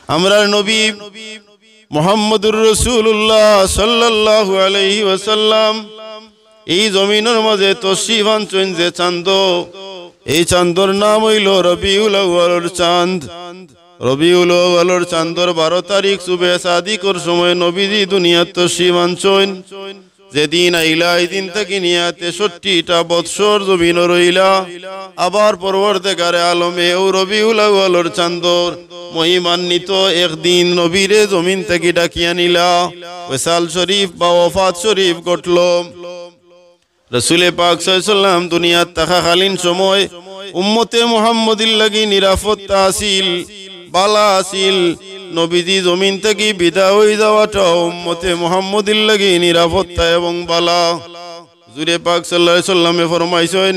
আমরার নবী মুহাম্মদুর রাসূলুল্লাহ সাল্লাল্লাহু আলাইহি ওয়াসাল্লাম এই জমিনের মাঝে তশরিফ আনছেন যে চাঁদ, এই চাঁদর নাম হইল রবিউল আউয়ালের চাঁদ। রবিউল আউয়ালের চাঁদর 12 তারিখ সুবে সাদিকর সময় নবীজি দুনিয়াত তশরিফ আনছেন। যেদিন আইলা এই দিন থেকে নিয়া 63টা বৎসর জমিন রইলা। আবার পরবর্তীকালে আলমে ও রবিউল আউয়ালের চাঁদর মহিমান্বিত একদিন নবীরে জমিন থেকে ডাকিয়া নিলা। ওয়াসাল শরীফ বা ওফাত শরীফ ঘটল। রাসূল পাক সাল্লাল্লাহু আলাইহি ওয়াসাল্লাম দুনিয়াত থাকাকালীন সময় উম্মতে মুহাম্মদির লাগি নিরাপত্তা আসিল, বালা আসিল। নবীজি জমিন থেকে বিদায় হয়ে যাওয়াটা উম্মতে মুহাম্মদির লাগি নিরাপত্তা এবং বালা। হুজুরে পাক সাল্লাল্লাহু আলাইহি ওয়াসাল্লামে ফরমাইছেন,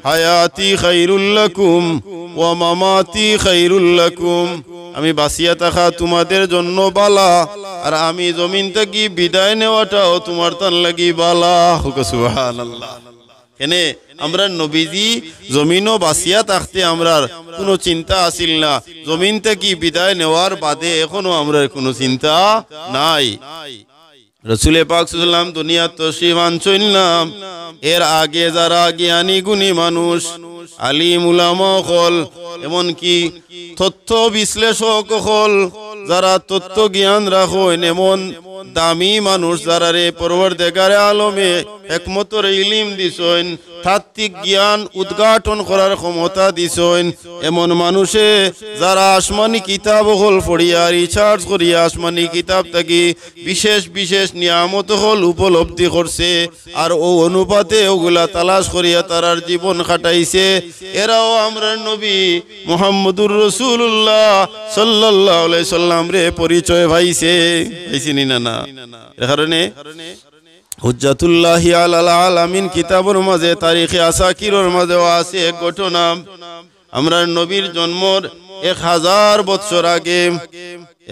হায়াতি খায়রুল লাকুম ওয়া মামাতি খায়রুল লাকুম। আমি বাঁচিয়া থাকা তোমাদের জন্য বালা, আর আমি জমিন থেকে বিদায় নেওয়াটাও তোমার তার লাগি বালা। সুবহানাল্লাহ। কেন আমরা নবীজি জমিনও বাঁচিয়া থাকতে আমরা কোনো চিন্তা আসিল না, জমিন থেকে বিদায় নেওয়ার বাদে এখনো আমরা কোনো চিন্তা নাই। রাসূল পাক সাল্লাল্লাহু আলাইহি ওয়াসাল্লাম দুনিয়া তশরিফ আনছেন না, এর আগে যারা জ্ঞানী গুণী মানুষ, আলিম উলামা হল, এমনকি তথ্য বিশ্লেষক হল, যারা তথ্য জ্ঞান রাখেন, এমন দামি মানুষ যারা রে পরবর্তীকালে আলমে হিকমতের ইলম দিছেন, তাত্ত্বিক জ্ঞান উদ্ঘাটন করার ক্ষমতা দিছেন, এমন মানুষে যারা আসমানি কিতাব হল পড়িয়া রিসার্চ করিয়া আসমানি কিতাব থেকে বিশেষ বিশেষ নিয়ামত হল উপলব্ধি করছে, আর ও অনুপাতে ওগুলা তালাশ করিয়া তারার জীবন কাটাইছে। এরাও আমরা নবী মুহাম্মদুর রাসূলুল্লাহ সাল্লাল্লাহু আলাইহি সাল্লাম রে পরিচয় পাইছে। পাইছিনি না? না। এর কারণে হুজ্জাতুল্লাহি আলাল আলামিন কিতাবের মাঝে তারিখে আসাকিরের মাঝে আছে এক ঘটনা। আমরা নবীর জন্মর 1000 বছর আগে,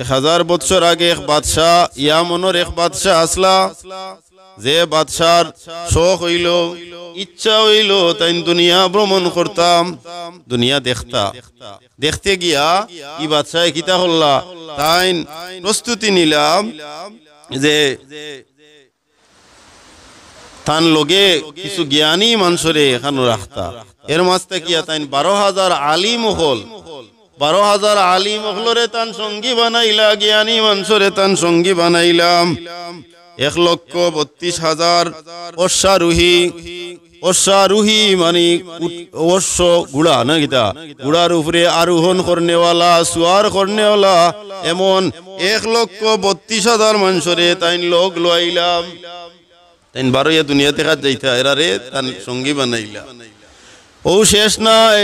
1000 বছর আগে এক বাদশাহ, ইয়ামনের এক বাদশাহ আসলা। যে বাদশার শখ হইল, ইচ্ছা হইল তাই দুনিয়া ভ্রমণ করতাম, দুনিয়া দেখতা। দেখতে গিয়া ই বাদশাহ কিতা হল্লা, তাই প্রস্তুতি নিলাম যে তান লগে কিছু জ্ঞানী মানুষরে এখানে রাখতা। এর মাঝ থেকে তাই 12,000 আলিম হল, 12,000 আলিম হলরে তান সঙ্গী বানাইলা, জ্ঞানী মানুষরে তান সঙ্গী বানাইলাম। 1,32,000 অশ্বারোহী, অশ্বারোহী মানে অশ্ব ঘোড়া না, গীতা ঘোড়ার উপরে আরোহণ করনেওয়ালা, সুয়ার করনেওয়ালা, এমন 1,32,000 মানুষরে তাই লোক লইলাম। তাই 12 দুনিয়া দেখা যাইতা, এরা রে তান সঙ্গী বানাইলা। ও শেষ নাই,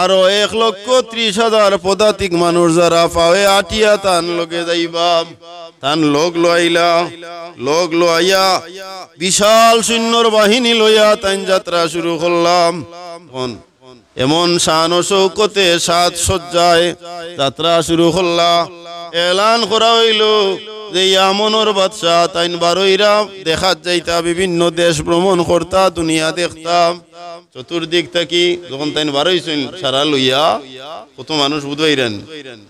আরো 1,30,000 পদাতিক মানুষ যারা পাওয়ে আটিয়া তান লগে যাইবা। তান লোক লইলা, লোক লইয়া বিশাল সৈন্যর বাহিনী লইয়া তাই যাত্রা শুরু করলাম। এমন শান ও শৌকতে সাত সজ্জায় যাত্রা শুরু করলাম। এলান করা হইল যে ইয়ামনের বাদশাহ তাইন 12রা দেখা যাইতা, বিভিন্ন দেশ ভ্রমণ করতা, দুনিয়া দেখতাম। চতুর্দিক থাকি যখন তাইন 12 সারা লইয়া কত মানুষ বুঝাইরেন,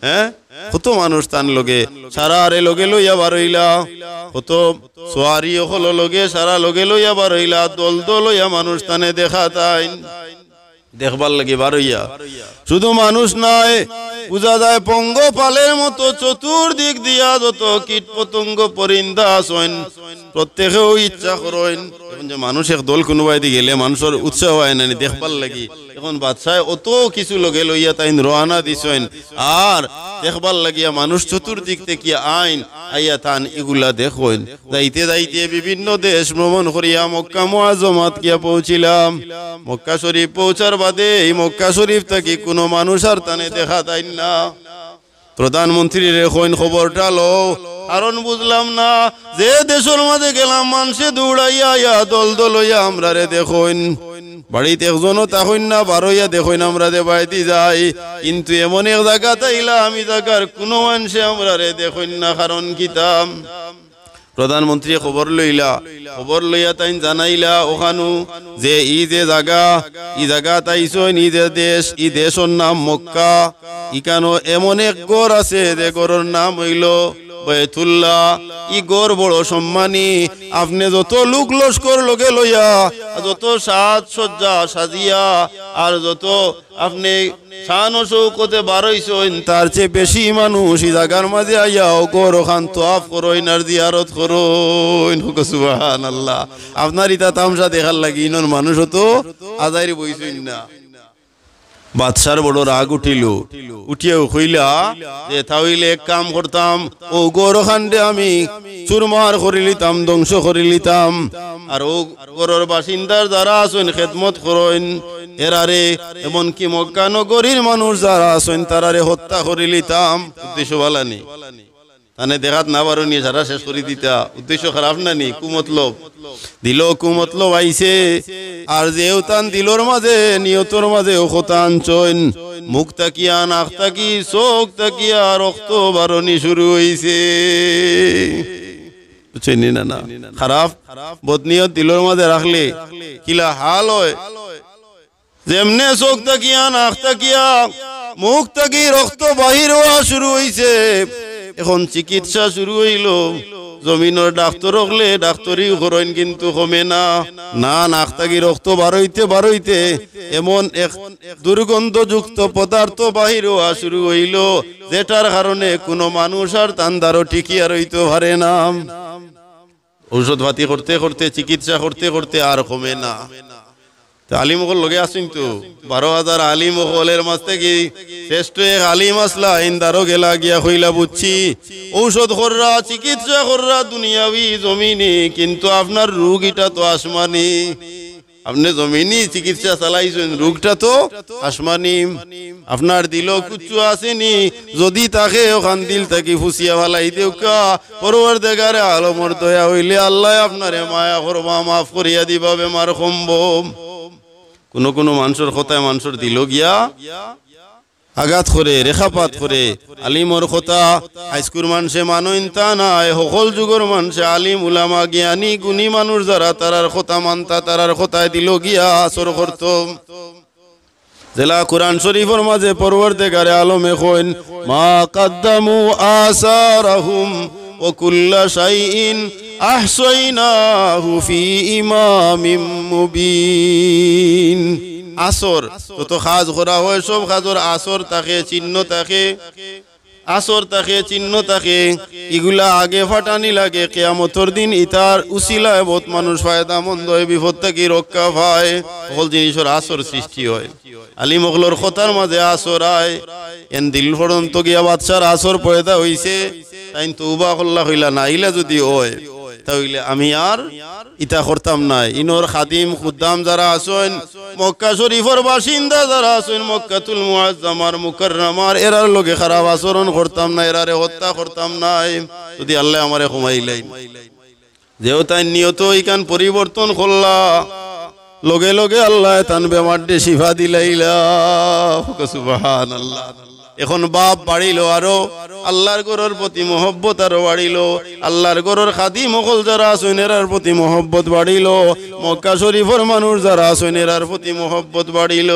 হ্যাঁ কত মানুষ তান লগে সারা আরে লগে লইয়া 12লা, কত সোয়ারি হল লগে সারা লগে লইয়া 12লা, দল দল লইয়া মানুষ তানে দেখা তাইন দেখবার লাগে 12ইয়া। শুধু মানুষ নাই, বুঝা যায় পঙ্গপালের মতো চতুর্দিক দিয়া যত কীট পতঙ্গ পরিন্দা আছেন, প্রত্যেকেও ইচ্ছা করেন। এখন যে মানুষ এক দল কোনোবাই দি গেলে মানুষের উৎসাহ হয় না দেখবার লাগি। এখন বাদশাহ অত কিছু লগে লইয়া তাই রওনা দিছেন, আর দেখবার লাগিয়া মানুষ চতুর্দিক থেকে আইন আইয়া তান এগুলা দেখেন। যাইতে যাইতে বিভিন্ন দেশ ভ্রমণ করিয়া মক্কা মুআজ্জমাত গিয়া পৌঁছিলাম। মক্কা শরীফ পৌঁছার বাদে এই মক্কা শরীফ থেকে কোনো মানুষ আর তানে দেখা তাই না। প্রধানমন্ত্রী রেখেন খবরটা লো, কারণ বুঝলাম না যে দেশের মাঝে গেলাম মানুষে দৌড়াইয়া ইয়া দল দল হইয়া আমরা রে দেখেন। বাড়িতে একজনও তখন না 12ইয়া দেখেন আমরা দে বাড়িতে যাই, কিন্তু এমন এক জায়গা তাইলা আমি জায়গার কোনো মানুষে আমরা রে দেখেন না। কারণ কিতাম প্রধানমন্ত্রী খবর লইয়া তাই জানাইলা ওখানু যে ই যে জায়গা তাইছইন ই যে দেশ, ই দেশের নাম মক্কা। ইকানো এমন এক গড় আছে যে গড়ের নাম হইল বাইতুল্লাহ। ই গড় বড় সম্মানী। আপনি যত লোক লস্কর লগে লইয়া, যত সাজ সজ্জা সাজিয়া, আর যত আপনি শান ও শৌকতে বারইছইন, তার চেয়ে বেশি মানুষ এই জায়গার মাঝে আইয়াও গড় ওখান তোয়াফ করইন আর জিয়ারত করইন। সুবহানাল্লাহ। আপনার ইতা তামসা দেখার লাগি ইনর মানুষ তো আজাইরে বইছইন না। বাদশার বড় রাগ উঠিয়াও কইলা যে তাহলে এক কাম করতাম, ও গড় খান্ডে আমি চুরমার করে লিতাম, ধ্বংস করে লিতাম, আর ও গড়ের বাসিন্দার যারা আছেন খেদমত করেন এরারে, এমনকি মক্কা নগরীর মানুষ যারা আছেন তারারে হত্যা করে লিতাম। উদ্দেশ্য ভালো নি, তানে দেখাত না পারো নি, সারা শেষ করে দিতা। উদ্দেশ্য খারাপ না নি, কুমতলব দিল, কুমতলব আইছে। আর যেও তান দিলর মাঝে নিয়তর মাঝে ও খতান চইন, মুখ তাকিয়া নাক তাকি চোখ তাকিয়া রক্ত বারণি শুরু হইছে। বুঝছেন না? না খারাপ বদনিয়ত দিলর মাঝে রাখলে কিলা হাল হয়। যেমনে চোখ তাকিয়া নাক তাকিয়া মুখ তাকি রক্ত বাহির হওয়া শুরু হইছে, এখন চিকিৎসা শুরু হইল। জমিনের ডাক্তার হলে ডাক্তারি করেন, কিন্তু কমে না। নাক তাকি রক্ত বারইতে এমন এক দুর্গন্ধযুক্ত পদার্থ বাহির হওয়া শুরু হইল, যেটার কারণে কোনো মানুষ আর তান্দারও টিকিয়া রইতে পারে না। ঔষধ পাতি করতে করতে, চিকিৎসা করতে করতে আর কমে না। আলিমকল লগে আসুন তো 12,000 আলিমকলের মাঝ থেকে শ্রেষ্ঠ এক আলিম আসলা ইন্দারও গেলা গিয়া হইলা বুঝছি ঔষধ কররা, চিকিৎসা কররা দুনিয়াবি জমিনি, কিন্তু আপনার রোগ এটা তো আসমানি। আপনি জমিনি চিকিৎসা চালাইছেন, রোগটা তো আসমানি। আপনার দিল কুচ্ছু আসেনি, যদি তাকে ওখান দিল তাকে ফুসিয়া ভালাই দেউকা, পরওয়ারদিগারে আলমর দয়া হইলে আল্লাহ আপনারে মায়া করবা, মাফ করিয়া দিবা, বেমার কমব। কোনো মানুষের কথায় মানুষের দিল গিয়া আঘাত করে, রেখাপাত করে। আলিমর কথা হাইস্কুল মানুষে মানইন তা নাই, সকল যুগের মানুষে আলিম উলামা জ্ঞানী গুণী মানুষ যারা তারার কথা মানতা, তারার কথায় দিল গিয়া আসর করত। জেলা কুরআন শরীফের মাঝে পরওয়ারদিগারে আলমে কইন, মা কাদ্দামু আসারাহুম ওয়া কুল্লা শাইইন আহসাইনাহু ফি ইমামিম মুবিন। আসর যত কাজ করা হয় সব কাজের আসর থাকে, চিহ্ন থাকে, আসর থাকে, চিহ্ন থাকে। এগুলা আগে ফাটানি লাগে, কিয়ামতের দিন ইতার উসিলায় বহুত মানুষ ফায়দা মন্দ হয়, বিপদ থেকে রক্ষা পায়। সকল জিনিসের আসর সৃষ্টি হয়। আলিমগলর কথার মাঝে আসর আয়। এন দিল পর্যন্ত গিয়া বাদশার আসর পয়দা হইছে, তাই তওবা করলা হইলা না, ইলা যদি হয় তাহলে আমি আর ইতা করতাম না। ইনোর খাদিম খুদ্দাম যারা আছেন, মক্কা শরীফের বাসিন্দা যারা আছেন, মক্কাতুল মুআজ্জামার মুকাররমার, এরার লগে খারাপ আচরণ করতাম না, এরারে হত্যা করতাম না, যদি আল্লাহ আমারে ক্ষমাইলাই। যেও তাই নিয়ত ইকান পরিবর্তন করলা, লগে লগে আল্লাহ তান বেমারডে শিফা দিলাইলা। সুবহানাল্লাহ। এখন বাপ বাড়িল, আরো আল্লাহর গরর প্রতি মহব্বত আরো বাড়িল। আল্লাহর গরর খাদিম মকল যারা আছেন এরার প্রতি মহব্বত বাড়িল। মক্কা শরীফের মানুষ যারা আছেন এরার প্রতি মহব্বত বাড়িল।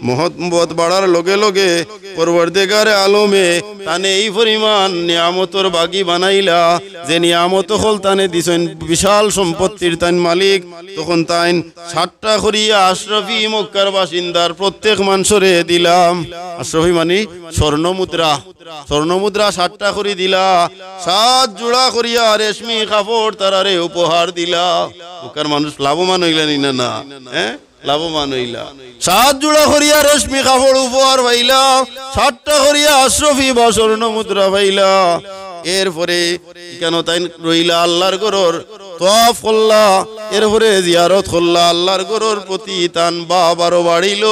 মহব্বত বাড়ার লগে লগে পরওয়ারদিগারে আলমে তানে এই পরিমাণ নিয়ামতর বাগি বানাইলা, যে নিয়ামত হল তানে দিছেন বিশাল সম্পত্তির তান মালিক। তখন তাইন 60টা করিয়া আশরাফি মক্কার বাসিন্দার প্রত্যেক মানুষরে দিলাম। আশরাফি মানে স্বর্ণমুদ্রা, স্বর্ণমুদ্রা 60টা করে দিলা। 7 জোড়া করিয়া রেশমি কাপড় তারারে উপহার দিলা। মক্কার মানুষ লাভবান হইলেন না? হ্যাঁ, লাভবান হইলা। 7 জোড়া করিয়া রেশমি কাপড় উপহার পাইলা, 60টা করিয়া আশরাফি বা স্বর্ণমুদ্রা পাইলা। এরপরে কেন তাই রইলা আল্লাহর ঘরের তওয়াফ করলা, এরপরে জিয়ারত করলা। আল্লাহর ঘরের প্রতি তান বাপ আরো বাড়িল।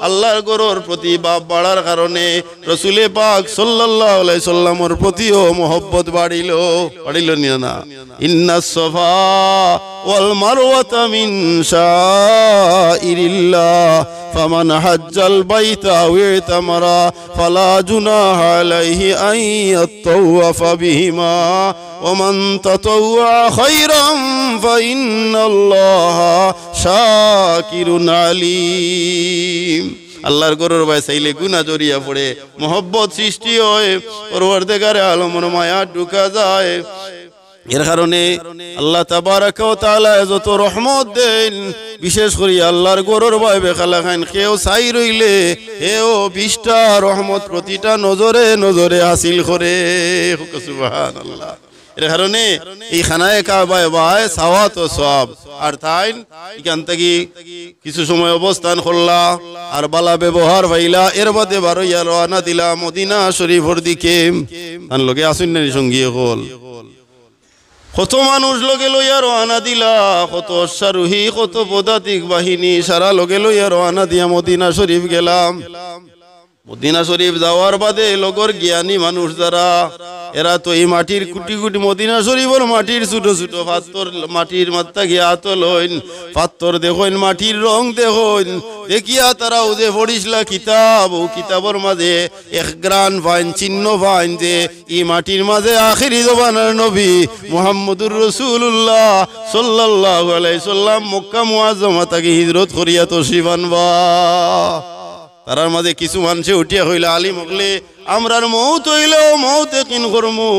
আল্লাহর ঘরের প্রতি বাপ বাড়ার কারণে রাসূলে পাক সাল্লাল্লাহু আলাইহি সাল্লামের প্রতিও মহব্বত বাড়িল। বাড়িল না? ইন্নাস সাফা ওয়াল মারওয়াতা মিন শাইরিল্লাহ ফামান হাজ্জাল বাইতা আও ইতামারা ফালা জুনাহা আলাইহি আন ইয়াতাওয়াফা বিহিমা ওমান তাতাওয়া খায়রান ফাইন্নাল্লাহা শাকিরুন আলিম। আল্লাহর গরুর ভাই চাইলে গুনাহ জড়িয়ে পড়ে, মহব্বত সৃষ্টি হয়, পরওয়ারদিগারে আলমের মায়া ঢুকা যায়। এর কারণে আল্লাহ তাবারাকা ওয়া তাআলা যত রহমত দেন, বিশেষ করে আল্লাহর গরুর ভাই বেখালা খান কেউ চাই রইলে এও 20টা রহমত প্রতিটা নজরে নজরে হাসিল করে। সুবহানাল্লাহ। এর কারণে এই খানায় কাবায় ভাই সাওয়াত ও সওয়াব। আর তাই এখান থেকে কিছু সময় অবস্থান করলা আর বালা ব্যবহার পাইলা, এর বাদে বারোইয়া রওনা দিলা মদিনা শরীফের দিকে। তার লগে আসুন না সঙ্গী হল, কত মানুষ লগে লইয়া রওনা দিলা, কত অশ্বারোহী, কত পদাতিক বাহিনী সারা লগে লইয়া রওনা দিয়া মদিনা শরীফ গেলাম। মদিনা শরীফ যাওয়ার বাদে লগর জ্ঞানী মানুষ যারা, এরা তো এই মাটির কুটি কুটি মদিনা শরীফের মাটির ছোট ছোট পাথর, মাটির মাত্রা গিয়া তো লইন পাথর দেখইন, মাটির রং দেখইন, দেখিয়া তারা ও যে পড়িসলা কিতাব, ও কিতাবের মাঝে এক গ্রান পাইন, চিহ্ন পাইন যে এই মাটির মাঝে আখিরি জমানার নবী মুহাম্মদুর রাসূলুল্লাহ সাল্লাল্লাহু আলাইহি সাল্লাম মক্কা মুআজ্জামা থেকে হিজরত করিয়া তশরিফ আনবা। তারার মাঝে কিছু মানুষে উঠিয়া হইলা, আলিম হলে আমরার মৌত হইলেও মৌতে কিন করমু,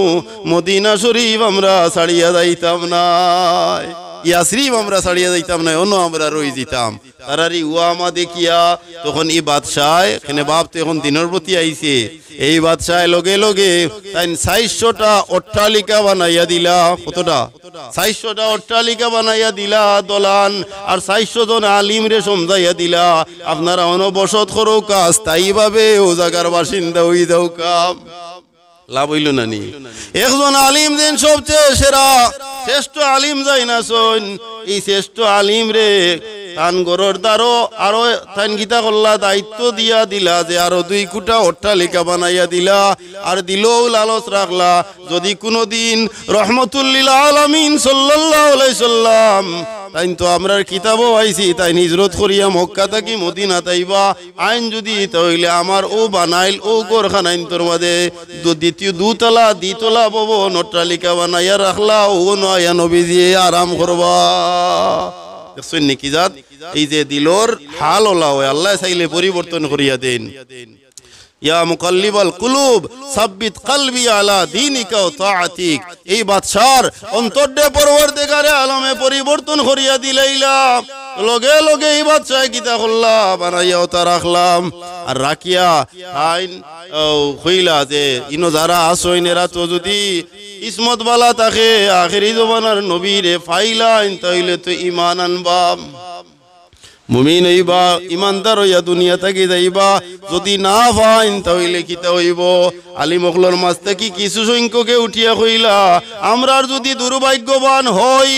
মদিনা শরীফ আমরা ছাড়িয়া যাইতাম না, ইয়াসরিব আমরা ছাড়িয়া যাইতাম না, অন্য আমরা রই যেতাম। তারারি উয়ামা দেখিয়া তখন এই বাদশাহ এখানে বাপ তো এখন দিনের প্রতি আইছে, এই বাদশাহ লগে লগে তাই 400টা অট্টালিকা বানাইয়া দিলা। কতটা? 400টা অট্টালিকা বানাইয়া দিলা দলান, আর 400 জন আলিম রে সমঝাইয়া দিলা আপনারা অনবসত করো কাজ, তাই ভাবে ও জায়গার বাসিন্দা হই যাও কাম। লাভ হইল না নি? একজন আলিম দেন সবচেয়ে সেরা শ্রেষ্ঠ আলিম যাই না শোন, এই শ্রেষ্ঠ আলিম রে তান গরর দ্বারো আরো তান গীতা করলা দায়িত্ব দিয়া দিলা যে আরো 2 কোটা অট্টালিকা বানাইয়া দিলা, আর দিলেও লালচ রাখলা যদি কোনোদিন রহমতুল্লিল আলামিন সাল্লাল্লাহু আলাইহি সাল্লাম তাই তো আমরার কিতাবও আইছি তাই হিজরত করিয়া মক্কা থাকি মদিনা তাইবা আইন যদি তাইলে আমার ও বানাইল ও গোরখানাইন তোর মাঝে দ্বিতীয় দ্বিতলা ভবন অট্টালিকা বানাইয়া রাখলা, ও নয়া নবীজি আরাম করবা। দেখছেন নাকি জাত এই যে দিলর হাল ওলা হয়, আল্লাহ চাইলে পরিবর্তন করিয়া দেন। ইয়া মুকাল্লিবাল কুলুব সাব্বিত কলবি আলা দীনিকা ওয়া তাআতিক, এই বাদশার অন্তরে পরওয়ারদিগারে আলমে পরিবর্তন করিয়া দিলাইলা, লগে লগে এই বাদশাহ কিতা করলা বানাইয়া তা রাখলাম। আর রাখিয়া আইন হইলা যে ইনো যারা আসইন এরা তো যদি ইসমত বালা থাকে আখিরি জমানার নবীরে ফাইলাইন তাইলে তো ঈমান আনবা, মুমিন হইবা, ইমানদার হইয়া দুনিয়া থাকি যাইবা। যদি না পাইন তাহলে কিতা হইব? আলিম ওগলোর মাঝ থেকে কিছু সংখ্যকে উঠিয়া কইলা আমরার যদি দুর্ভাগ্যবান হই,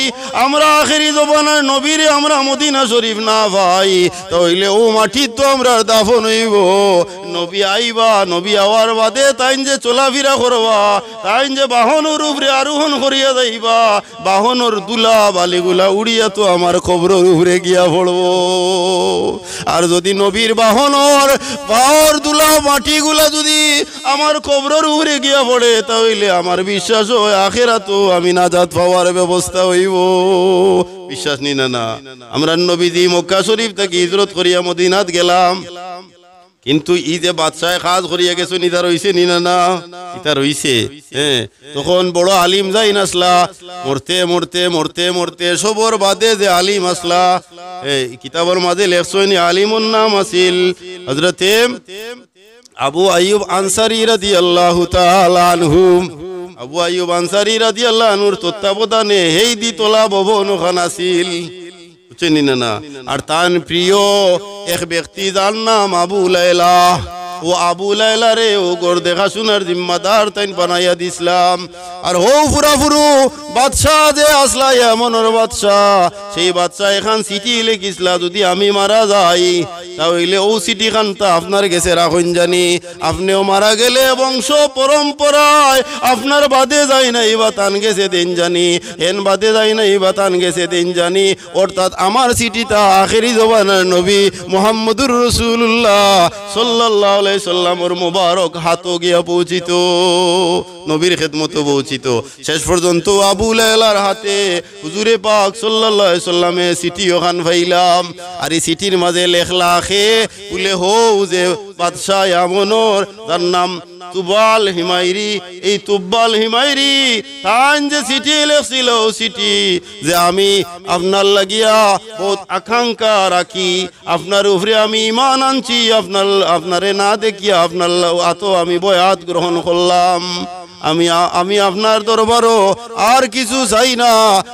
আমরা আখেরি জমানার নবীরে আমরা মদিনা শরীফ না পাই, তাহলে ও মাটির তো আমরা দাফন হইব। নবী আইবা, নবী আওয়ার বাদে তাইন যে চলাফেরা করবা, তাইন যে বাহনের উপরে আরোহণ করিয়া যাইবা, বাহনের দুলা বালিগুলা উড়িয়া তো আমার কবরের উপরে গিয়া পড়বো। আর যদি নবীর বাহনের পাওয়ার দুলা মাটিগুলা যদি আমার কবরের উপরে গিয়া পড়ে, তাহলে আমার বিশ্বাস হয় আখিরাতো আমি নাজাত পাওয়ার ব্যবস্থা হইব। বিশ্বাস নি না? আমরা নবীজি মক্কা শরীফ থেকে হিজরত করিয়া মদিনাত গেলাম, কিন্তু ই যে বাদশাহ কাজ করিয়া গেছো নিতা রইছে নি না? ইতা রইছে। হ্যাঁ, তখন বড় আলিম যাই নাসলা, মরতে মরতে মরতে মরতে সবর বাদে যে আলিম আসলা, এই কিতাবের মাঝে লেখছেন আলিমুন নাম আছিল হযরতে আবু আইয়ুব আনসারী রাদিয়াল্লাহু তাআলা আনহু। আবু আইয়ুব আনসারী রাদিয়াল্লাহু আনহুর তত্ত্বাবধানে এই দ্বিতলা ভবন ওখানে আছিল, বুঝছেন না? আর তার প্রিয় এক ব্যক্তি যার নাম আবু লাইলা, ও আবু লাইলা রে ও গোর দেখাশোনার জিম্মাদার তাইন বানাইয়া দিছিলাম। আর ও ফুরাফুরু বাদশাহ যে আসলা এমনের বাদশাহ, সেই বাদশাহ এখান চিঠি লিখিসলা যদি আমি মারা যাই তাহলে ও চিঠি খানটা আপনার কাছে রাখুন জানি আপনিও মারা গেলে বংশ পরম্পরায় আপনার বাদে যায় না বা তান গেছে দিন জানি এন বাদে যায় না বা তান গেছে দিন জানি অর্থাৎ আমার চিঠিটা আখেরি জবানের নবী মুহাম্মদুর রাসূলুল্লাহ সাল্লাল্লাহু আলাইহি সাল্লামের মুবারক হাতে গিয়া পৌঁছিত নবীর খেদমত পৌঁছিত শেষ পর্যন্ত আবু লায়লার হাতে হুজুরে পাক সাল্লাল্লাহু আলাইহি সাল্লামে চিঠি ওখান ফাইলাম আর এই চিঠির মাঝে লেখলা খে বলে হো যে বাদশাহ আমনর তার নাম তুবাল হিমাইরি এই তুব্বাল হিমাইরি তান যে চিঠি লেখছিল চিঠি যে আমি আপনার লাগিয়া বহুত আকাঙ্ক্ষা রাখি আপনার উপরে আমি ঈমান আনছি আপনারে না দেখিয়া আপনার আতো আমি বয়াত গ্রহণ করলাম আমি আপনার দরবারও আর কিছু চাই না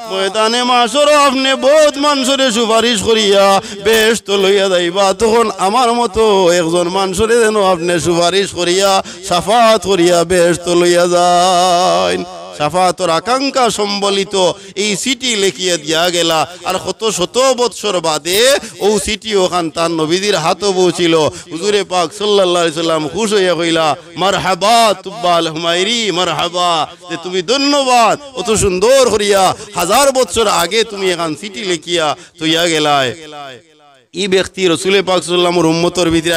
ময়দানে মাসরও আপনি বহুত মানুষরে সুপারিশ করিয়া বেহেশত লইয়া যাইবা তখন আমার মতো একজন মানুষরে যেন আপনি সুপারিশ করিয়া শাফাত করিয়া বেহেশত লইয়া যায় শাফাতর আকাঙ্ক্ষা সম্বলিত এই চিঠি লিখিয়ে দিয়া গেলা আর কত শত বৎসর বাদে ও চিঠি ওখান তার নবীজির হাতে পৌঁছিল হুজুরে পাক সাল্লাল্লাহু আলাইহি সাল্লাম খুশ হইয়া কইলা মারহাবা তুব্বাল হুমাইরি মারহাবা যে তুমি ধন্যবাদ অত সুন্দর করিয়া হাজার বৎসর আগে তুমি এখান চিঠি লিখিয়া তুইয়া গেলায় এই ব্যক্তি রাসূল পাক সাল্লাল্লাহু আলাইহি উম্মতের ভিতরে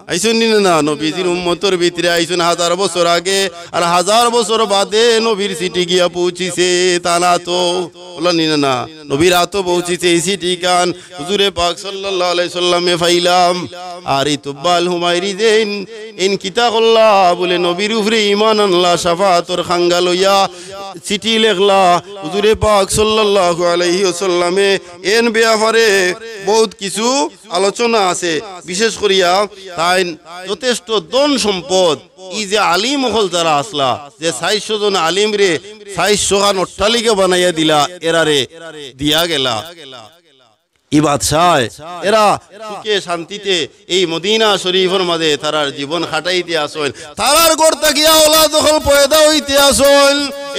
আইছেন না নবীজির উম্মতের ভিতরে আইছেন হাজার বছর আগে আর হাজার বছর বাদে নবীর চিঠি গিয়া পৌঁছিছে তা না তো বলেন না নবীর হাতে পৌঁছিছে এই চিঠি কান হুজুরে পাক সাল্লাল্লাহু আলাইহি সাল্লামে ফাইলাম আর এই তুব্বাল হুমাইরি দেন ইন কিতাবুল্লাহ বলে নবীর উপরে ঈমান আনলা শাফাতর খাঙ্গা লইয়া চিঠি লেখলা হুজুরে পাক সাল্লাল্লাহু আলাইহি ওয়াসাল্লামে এন ব্যাপারে বহুত কিছু আলোচনা আছে বিশেষ করিয়া তাই যথেষ্ট ধন সম্পদ এই যে আলিম হল যারা আসলা যে ৬০০ জন আলিম রে ৬০০ খান অট্টালিকা বানাইয়া দিলা এরারে দিয়া গেলা এই বাদশাহ এরা সুখে শান্তিতে এই মদিনা শরীফের মাঝে তারার জীবন খাটাইতে আসেন তারার ঘর তাকিয়া ওলা যখন পয়দা হইতে আসেন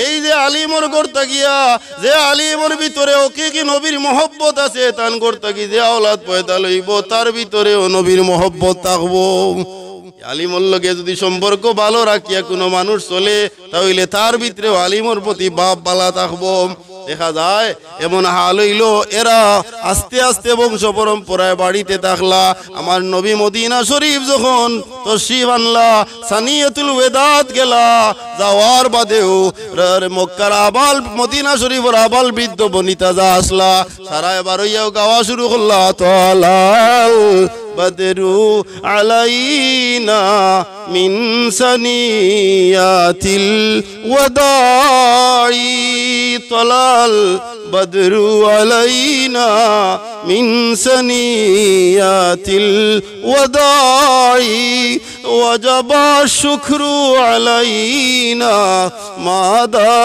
এই যে আলিমর ঘর তাকিয়া যে আলিমর ভিতরে ওকে কি নবীর মহব্বত আছে তান ঘর তাকি যে আওলাদ পয়দা লইব তার ভিতরেও নবীর মহব্বত থাকবো আলিমর লগে যদি সম্পর্ক ভালো রাখিয়া কোনো মানুষ চলে তাহলে তার ভিতরে আলিমর প্রতি বাপ বালা থাকবো দেখা যায় এমন হাল হইল এরা আস্তে আস্তে বংশ পরম্পরায় বাড়িতে থাকলা আমার নবী মদিনা শরীফ যখন তশরিফ আনলা সানিয়াতুল ওয়াদাত গেলা যাওয়ার বাদেও মক্কার আবাল মদিনা শরীফের আবাল বৃদ্ধ বনিতা যা আসলা সারা এবার হইয়াও গাওয়া শুরু করলা তালাল বদরু আলাইনা মিন সানিয়াতিল ওয়াদাই তালাল বদরু আলাইনা মিন সানিয়াতিল ওয়াদাই ওয়াজাবা শুকরু আলাইনা মাদা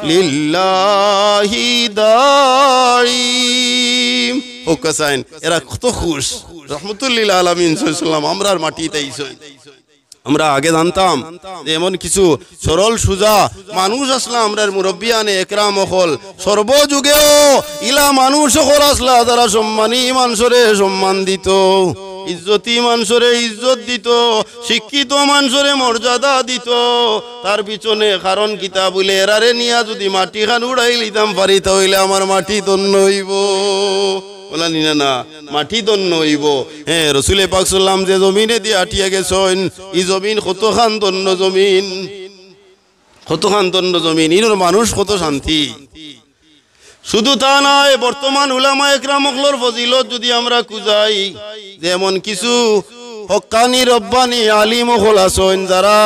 লিল্লাহি দাই ও কাসাইন এরা কত খুশ রহমতুল্লিল আলামিন সাল্লাল্লাহু আমরার মাটিতে আইছেন আমরা আগে জানতাম যে এমন কিছু সরল সুজা মানুষ আসলা আমরার মুরব্বিয়ানে একরাম হল সর্বযুগেও ইলা মানুষ হল আসলা যারা সম্মানী মানুষরে সম্মান দিত ইজ্জতি মানুষরে ইজ্জত দিত শিক্ষিত মানুষরে মর্যাদা দিত তার পিছনে কারণ কিতা বলে এরারে নিয়া যদি মাটি খান উড়াই লিতাম পারি তাহলে আমার মাটি ধন্য হইব বলা নিনা না মাটি ধন্য হইব হ্যাঁ রাসূল পাক সাল্লাম যে জমিনে দিয়ে আটিয়া গেছেন এই জমিন কতখান ধন্য জমিন ইনোর মানুষ কত শান্তি শুধু তা নয় বর্তমান উলামা একরামকলর ফজিলত যদি আমরা খুঁজাই যেমন কিছু হক্কানি রব্বানি আলিম হল আছেন যারা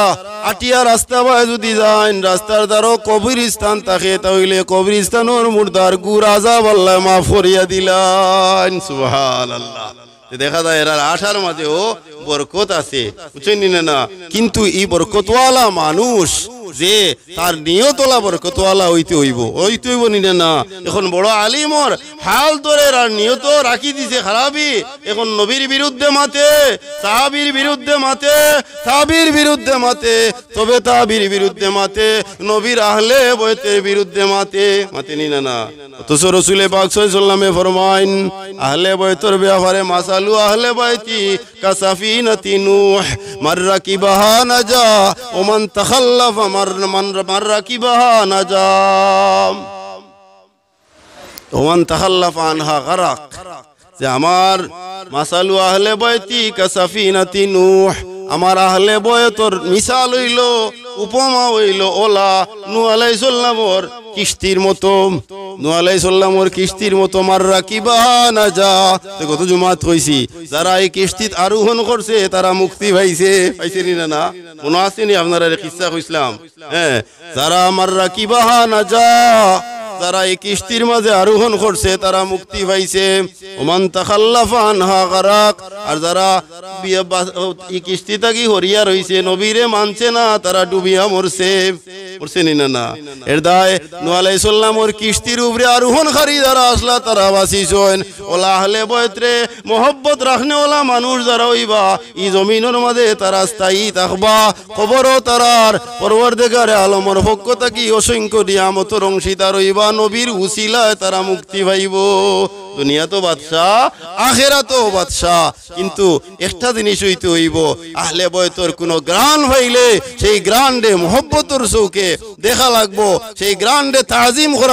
আটিয়া রাস্তা বাই যদি যান রাস্তার দ্বারা কবরস্থান থাকে তাহলে কবরস্থানের মুর্দার গুর আযাব আল্লাহ মাফ করিয়া দিলেন সুবহানাল্লাহ দেখা যায় এর আশার মাঝেও বরকত আছে বুঝছেন না কিন্তু এই বরকতওয়ালা মানুষ যে তার নিয়তলা বরকতওয়ালা হইতে হইব নিনা না। এখন বড় আলিমর হাল ধরে আর নিয়ত রাখি দিছে খারাপই, এখন নবীর বিরুদ্ধে মাতে, সাহাবীর বিরুদ্ধে মাতে, তাবির বিরুদ্ধে মাতে, তবে তাবির বিরুদ্ধে মাতে, নবীর আহলে বয়তের বিরুদ্ধে মাতে নিনা না। অথচ রাসূল পাক সাল্লাল্লাহু আলাইহি ওয়াসাল্লামে ফরমাইন আহলে বয়তের ব্যাপারে মাসালু আহলে বাইতি কাসাফিনাতি নূহ মান রাকিবাহা নাজা ওয়া মান তাখাল্লাফা মান রাকিবাহা নাজা ওয়া মান তাখাল্লাফা আনহা গারাক। যে আমার মাসালু আহলে বাইতি কাসাফিনাতি নূহ, আমার আহলে বয়তর মিসাল হইল, উপমা হইল ওলা নূহ আলাইহিস সালামর কিস্তির মতো, নূহ আলাইহিস সালামর কিস্তির মতো। মার রাকিবাহা নাজা, কত জুমাত কইছি, যারা এই কিস্তিত আরোহণ করছে তারা মুক্তি পাইছে না? মনে আছে নি আপনারা কিসসা কইছিলাম? হ্যাঁ, যারা মার রাকিবাহা নাজা, যারা এই কিস্তির মাঝে আরোহণ করছে তারা মুক্তি পাইছে। ওমান তাখাল্লাফা আনহা গারাক, আর যারা এই কিস্তি থাকি হরিয়া রইছে, নবীরে মানছে না, তারা ডুবিয়া মরছে না? এর দায় নূহ আলাইহিস সালামর কিস্তির উপরে আরোহণকারী যারা আসলা তারা বাঁচিছেন। ওলা আহলে বয়তরে মহব্বত রাখনে ওলা মানুষ যারা হইবা এই জমিনের মাঝে তারা স্থায়ী থাকবা, খবরও তারার পরওয়ারদিগারে আলমর পক্ষ থাকি অসংখ্য নিয়ামতের অংশীদার হইবা, নবীর উসিলায় তারা মুক্তি পাইব। দুনিয়া তো বাদশাহ, আখেরাত বাদশাহ, কিন্তু একটা জিনিস হইতে হইব, আহলে বয়তর কোনো গ্রান হইলে সেই গ্রান্ডে মোহব্বতর চৌকে দেখা লাগবো, সেই গ্রান্ডে তাজিম করা